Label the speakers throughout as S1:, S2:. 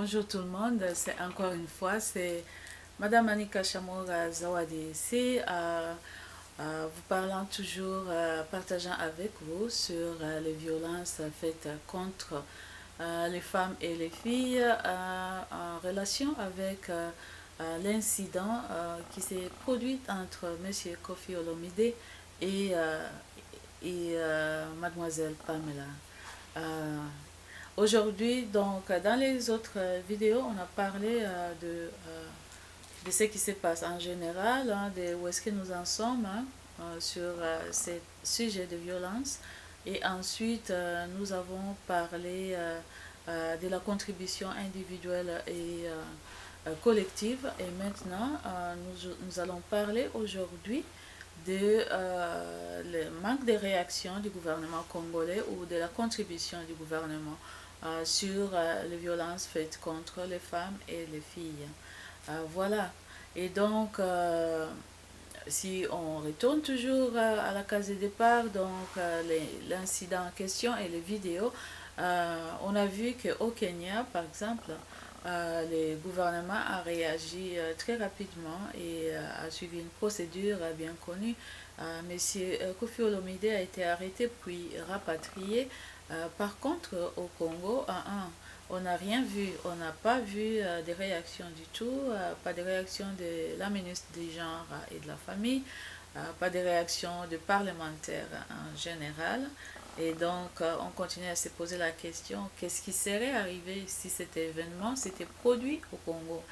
S1: Bonjour tout le monde, c'est encore une fois, c'est Madame Anika Chamora Zawadi ici, vous parlant toujours, partageant avec vous sur les violences faites contre les femmes et les filles en relation avec l'incident qui s'est produit entre Monsieur Kofi Olomide et Mademoiselle Pamela. Euh, Aujourd'hui, donc, dans les autres vidéos, on a parlé de ce qui se passe en général, hein, de où est-ce que nous en sommes hein, sur ces sujets de violence. Et ensuite, nous avons parlé de la contribution individuelle et collective. Et maintenant, nous allons parler aujourd'hui de le manque de réaction du gouvernement congolais ou de la contribution du gouvernement sur les violences faites contre les femmes et les filles. Voilà. Et donc, si on retourne toujours à la case de départ, donc l'incident en question et les vidéos, on a vu qu'au Kenya, par exemple, le gouvernement a réagi très rapidement et a suivi une procédure bien connue. Monsieur Kofi Olomide a été arrêté puis rapatrié. Par contre, au Congo, on n'a rien vu, on n'a pas vu de réaction du tout, pas de réaction de la ministre du Genre et de la Famille, pas de réaction de parlementaires en général. Et donc, on continue à se poser la question, qu'est-ce qui serait arrivé si cet événement s'était produit au Congo?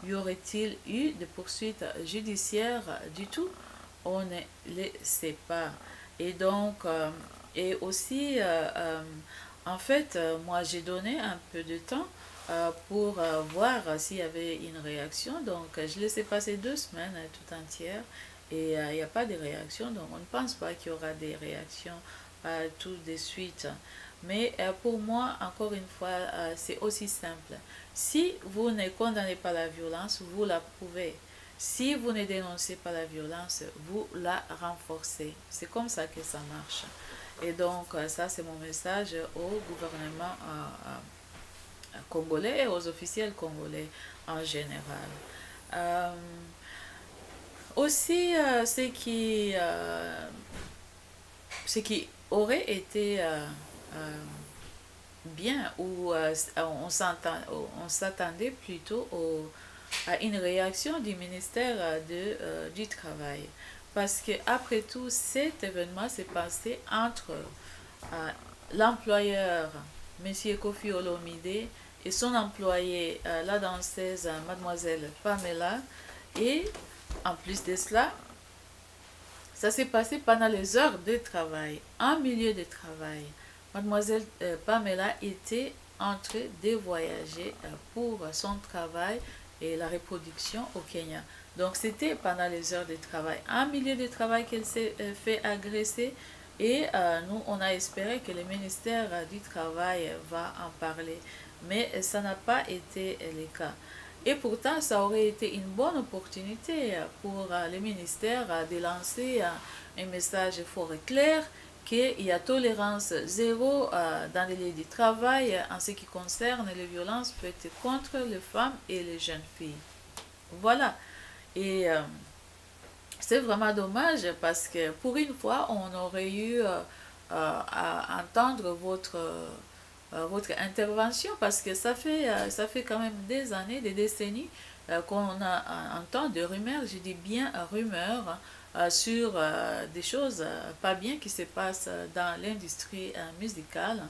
S1: Y aurait-il eu des poursuites judiciaires du tout? On ne le sait pas. Et donc, et aussi, en fait, moi j'ai donné un peu de temps pour voir s'il y avait une réaction. Donc, je laissais passer 2 semaines tout entières et il n'y a pas de réaction. Donc, on ne pense pas qu'il y aura des réactions tout de suite. Mais pour moi, encore une fois, c'est aussi simple. Si vous ne condamnez pas la violence, vous la prouvez. Si vous ne dénoncez pas la violence, vous la renforcez. C'est comme ça que ça marche. Et donc, ça, c'est mon message au gouvernement congolais et aux officiels congolais en général. Euh, Aussi, ce qui aurait été bien, ou on s'attendait plutôt à une réaction du ministère du Travail. Parce que après tout, cet événement s'est passé entre l'employeur, M. Kofi Olomide, et son employé, la danseuse Mademoiselle Pamela. Et en plus de cela, ça s'est passé pendant les heures de travail, en milieu de travail. Mademoiselle Pamela était en train de voyager pour son travail et la reproduction au Kenya. Donc c'était pendant les heures de travail, en milieu de travail qu'elle s'est fait agresser. Et nous, on a espéré que le ministère du Travail va en parler. Mais ça n'a pas été le cas. Et pourtant, ça aurait été une bonne opportunité pour le ministère de lancer un message fort et clair qu'il y a tolérance zéro dans les lieux du travail en ce qui concerne les violences faites contre les femmes et les jeunes filles. Voilà. Et c'est vraiment dommage parce que pour une fois, on aurait eu à entendre votre intervention parce que ça fait quand même des années, des décennies qu'on entend des rumeurs, je dis bien rumeurs, sur des choses pas bien qui se passent dans l'industrie musicale.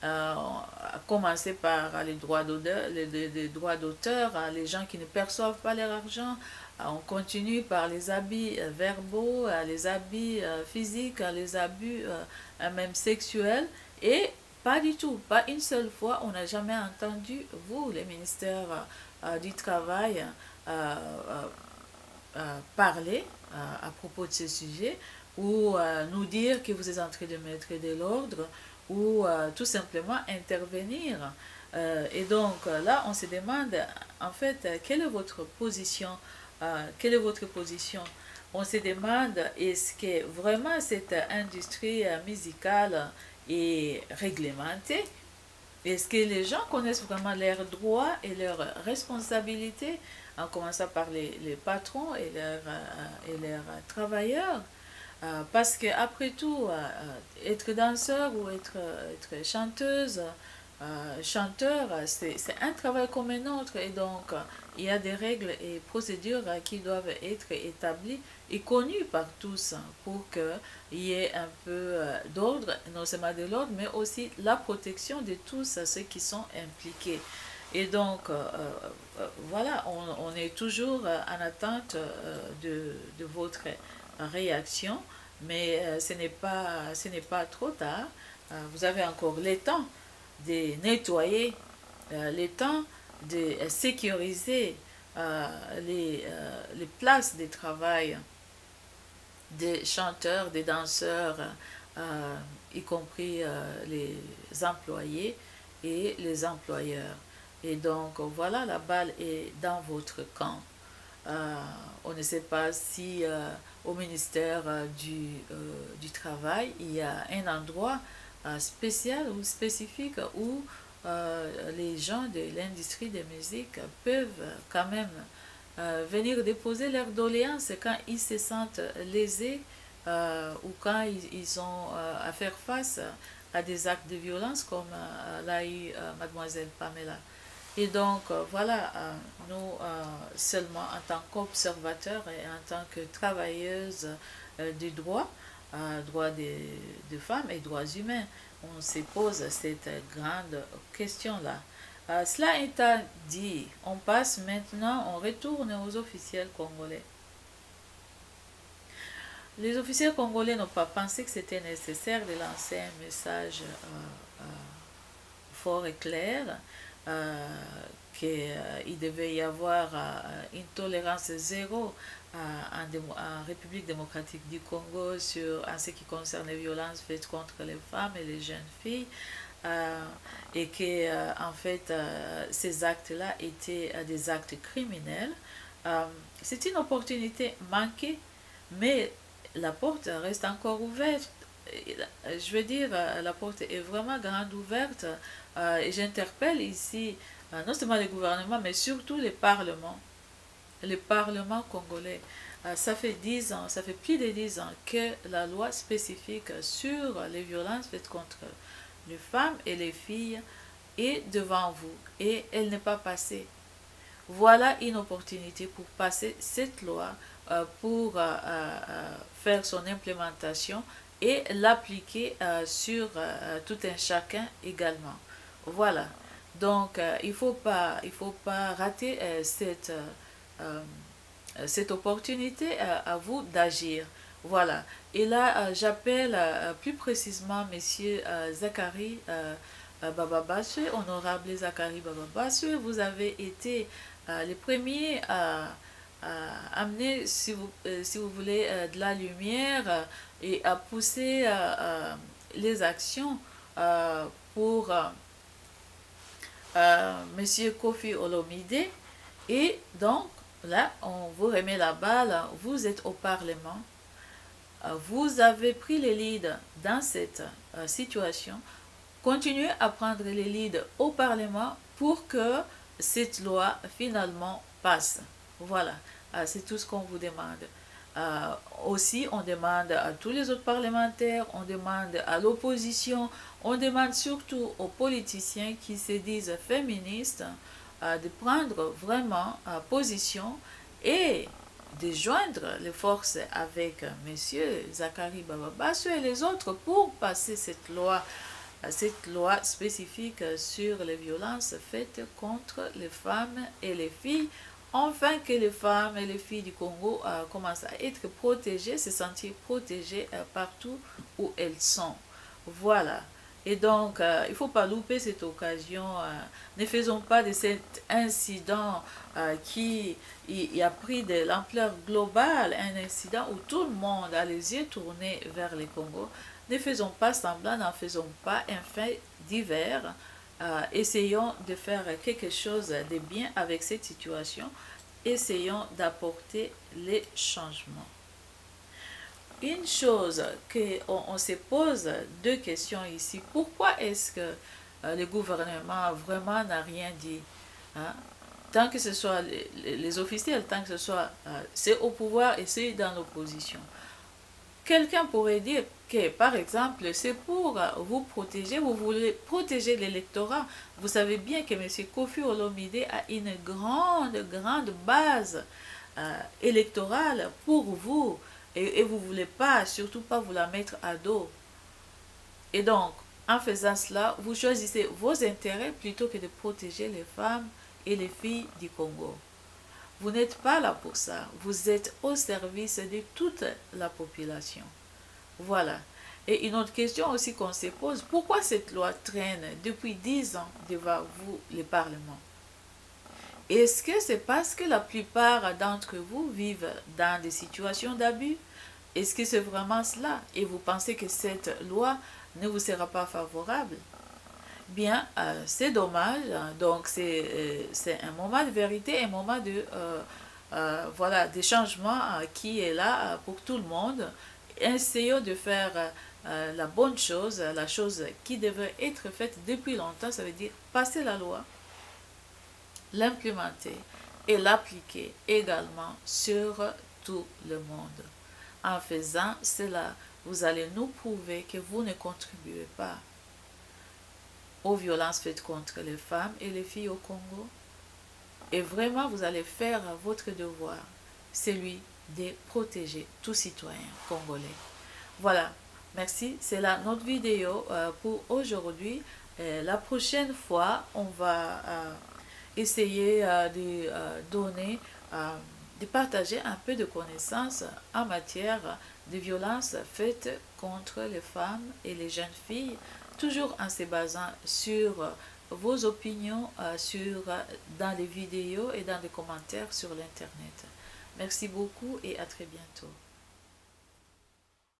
S1: À commencer par les droits d'auteur, les gens qui ne perçoivent pas leur argent. On continue par les abus verbaux, les abus physiques, les abus même sexuels. Et pas du tout, pas une seule fois, on n'a jamais entendu, vous, les ministères du Travail, parler à propos de ce sujet ou nous dire que vous êtes en train de mettre de l'ordre ou tout simplement intervenir. Et donc là, on se demande en fait quelle est votre position. Quelle est votre position? On se demande est-ce que vraiment cette industrie musicale est réglementée? Est-ce que les gens connaissent vraiment leurs droits et leurs responsabilités, en commençant par les patrons et leurs travailleurs? Parce que après tout, être danseur ou être chanteuse, chanteur, c'est un travail comme un autre. Et donc, il y a des règles et procédures qui doivent être établies et connues par tous pour qu'il y ait un peu d'ordre, non seulement de l'ordre, mais aussi la protection de tous ceux qui sont impliqués. Et donc, voilà, on est toujours en attente de votre réaction, mais ce n'est pas trop tard. Vous avez encore le temps de nettoyer, le temps de sécuriser les places de travail des chanteurs, des danseurs, y compris les employés et les employeurs. Et donc voilà, la balle est dans votre camp. On ne sait pas si au ministère du Travail, il y a un endroit spécial ou spécifique où les gens de l'industrie de musique peuvent quand même venir déposer leurs doléances quand ils se sentent lésés ou quand ils ont à faire face à des actes de violence comme l'a eu mademoiselle Pamela. Et donc, voilà, nous, seulement en tant qu'observateurs et en tant que travailleuses du droit, droits des femmes et droits humains, on se pose cette grande question-là. Cela étant dit, on passe maintenant, on retourne aux officiels congolais. Les officiels congolais n'ont pas pensé que c'était nécessaire de lancer un message fort et clair, qu'il devait y avoir une tolérance zéro en République démocratique du Congo en ce qui concerne les violences faites contre les femmes et les jeunes filles. Et que en fait ces actes-là étaient des actes criminels. C'est une opportunité manquée, mais la porte reste encore ouverte. Je veux dire, la porte est vraiment grande ouverte et j'interpelle ici non seulement le gouvernement, mais surtout les parlements congolais. Ça fait 10 ans, ça fait plus de 10 ans que la loi spécifique sur les violences faites contre les femmes et les filles est devant vous et elle n'est pas passée. Voilà une opportunité pour passer cette loi, pour faire son implémentation et l'appliquer sur tout un chacun également. Voilà. Donc, il faut pas rater cette opportunité à vous d'agir. Voilà. Et là, j'appelle plus précisément Monsieur Zachary Bababaswe, honorable Zachary Bababaswe. Vous avez été les premiers à amener, si vous voulez, de la lumière et à pousser les actions pour Monsieur Kofi Olomide. Et donc, là, on vous remet la balle. Vous êtes au Parlement. Vous avez pris les leads dans cette situation. Continuez à prendre les leads au Parlement pour que cette loi finalement passe. Voilà, c'est tout ce qu'on vous demande. Aussi, on demande à tous les autres parlementaires, on demande à l'opposition, on demande surtout aux politiciens qui se disent féministes de prendre vraiment position et de joindre les forces avec M. Zachary Bababaswe et les autres pour passer cette loi spécifique sur les violences faites contre les femmes et les filles, afin que les femmes et les filles du Congo commencent à être protégées, se sentir protégées partout où elles sont. Voilà. Et donc, il ne faut pas louper cette occasion. Ne faisons pas de cet incident qui a pris de l'ampleur globale, un incident où tout le monde a les yeux tournés vers le Congo. Ne faisons pas semblant, n'en faisons pas un fait divers. Essayons de faire quelque chose de bien avec cette situation. Essayons d'apporter les changements. Une chose qu'on se pose deux questions ici. Pourquoi est-ce que le gouvernement vraiment n'a rien dit. Hein. Tant que ce soit les officiels, tant que ce soit ceux au pouvoir et ceux dans l'opposition. Quelqu'un pourrait dire que, par exemple, c'est pour vous protéger, vous voulez protéger l'électorat. Vous savez bien que M. Kofi Olomide a une grande base électorale pour vous. Et vous ne voulez pas, surtout pas vous la mettre à dos. Et donc, en faisant cela, vous choisissez vos intérêts plutôt que de protéger les femmes et les filles du Congo. Vous n'êtes pas là pour ça. Vous êtes au service de toute la population. Voilà. Et une autre question aussi qu'on se pose, pourquoi cette loi traîne depuis 10 ans devant vous, le Parlement? Est-ce que c'est parce que la plupart d'entre vous vivent dans des situations d'abus? Est-ce que c'est vraiment cela? Et vous pensez que cette loi ne vous sera pas favorable? Bien, c'est dommage. Donc, c'est un moment de vérité, un moment de, voilà, de changement qui est là pour tout le monde. Essayons de faire la bonne chose, la chose qui devait être faite depuis longtemps, ça veut dire passer la loi, l'implémenter et l'appliquer également sur tout le monde. En faisant cela, vous allez nous prouver que vous ne contribuez pas aux violences faites contre les femmes et les filles au Congo. Et vraiment, vous allez faire votre devoir, celui de protéger tout citoyen congolais. Voilà, merci. C'est là notre vidéo pour aujourd'hui. La prochaine fois, on va essayer de donner, de partager un peu de connaissances en matière de violences faites contre les femmes et les jeunes filles, toujours en se basant sur vos opinions dans les vidéos et dans les commentaires sur l'internet. Merci beaucoup et à très bientôt.